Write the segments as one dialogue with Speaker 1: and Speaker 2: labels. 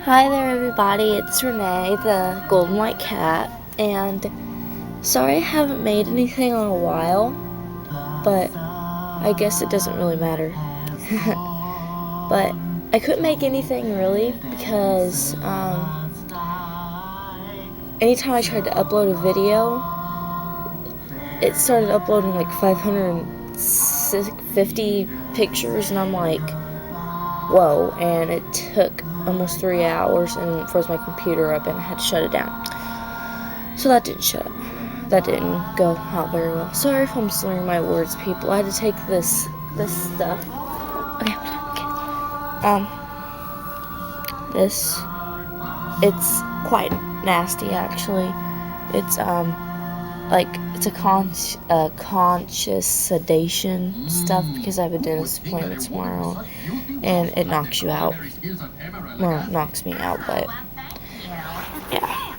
Speaker 1: Hi there everybody, it's Renee, the golden white cat, and sorry I haven't made anything in a while, but I guess it doesn't really matter. But I couldn't make anything really because anytime I tried to upload a video, it started uploading like 550 pictures, and I'm like, whoa, and it took almost 3 hours and froze my computer up and I had to shut it down. So that didn't go out very well. Sorry if I'm slurring my words, people. I had to take this stuff. Okay, this, it's quite nasty actually. It's like it's a conscious sedation stuff because I have a dentist appointment tomorrow, and it knocks you out. Well, knocks me out, but yeah.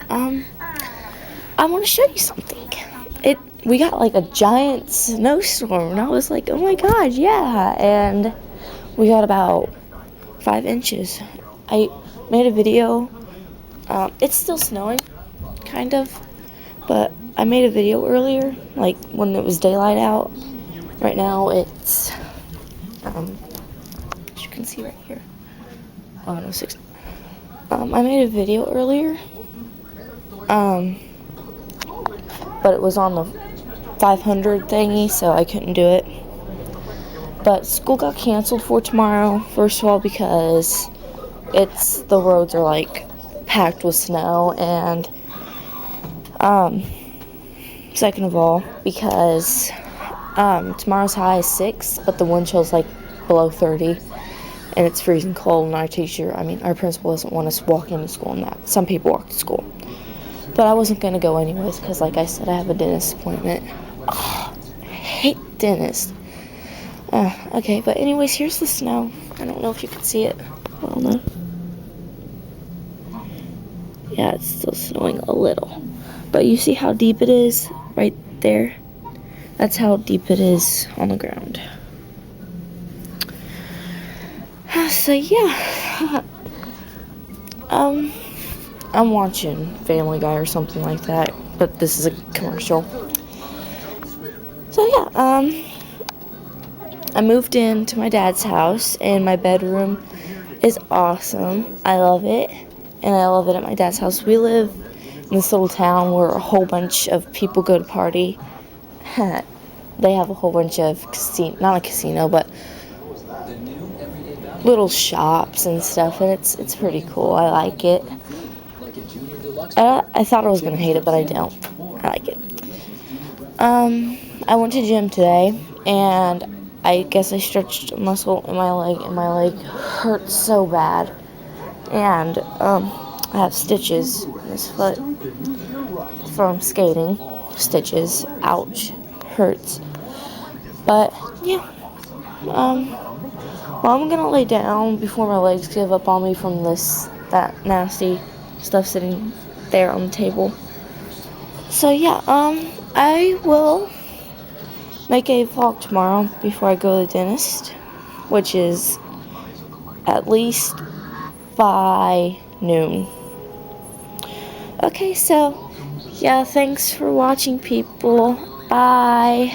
Speaker 1: I want to show you something. We got like a giant snowstorm, and I was like, oh my god, yeah. And we got about 5 inches. I made a video. It's still snowing, kind of, but I made a video earlier, like when it was daylight out. Right now it's, as you can see right here. Oh no, 6. I made a video earlier. But it was on the 500 thingy, so I couldn't do it. But school got canceled for tomorrow, first of all, because the roads are like packed with snow, and second of all, because tomorrow's high is 6, but the wind chill's like below 30, and it's freezing cold, and our principal doesn't want us walking to school, and that some people walk to school. But I wasn't going to go anyways because, like I said, I have a dentist appointment. Oh, I hate dentists. Okay, but anyways, here's the snow. I don't know if you can see it. Well, no. Yeah, it's still snowing a little. But you see how deep it is right there? That's how deep it is on the ground. So, yeah. I'm watching Family Guy or something like that, but this is a commercial. So yeah, I moved into my dad's house, and my bedroom is awesome. I love it, and I love it at my dad's house. We live in this little town where a whole bunch of people go to party. They have a whole bunch of not a casino, but little shops and stuff, and it's pretty cool. I like it. I thought I was gonna hate it, but I don't. I like it. I went to gym today, and I guess I stretched a muscle in my leg, and my leg hurts so bad. And I have stitches in this foot from skating. Stitches. Ouch. Hurts. But yeah. Well, I'm gonna lay down before my legs give up on me from that nasty stuff sitting there on the table. So yeah, I will make a vlog tomorrow before I go to the dentist, which is at least by noon. Okay, so yeah, thanks for watching, people. Bye.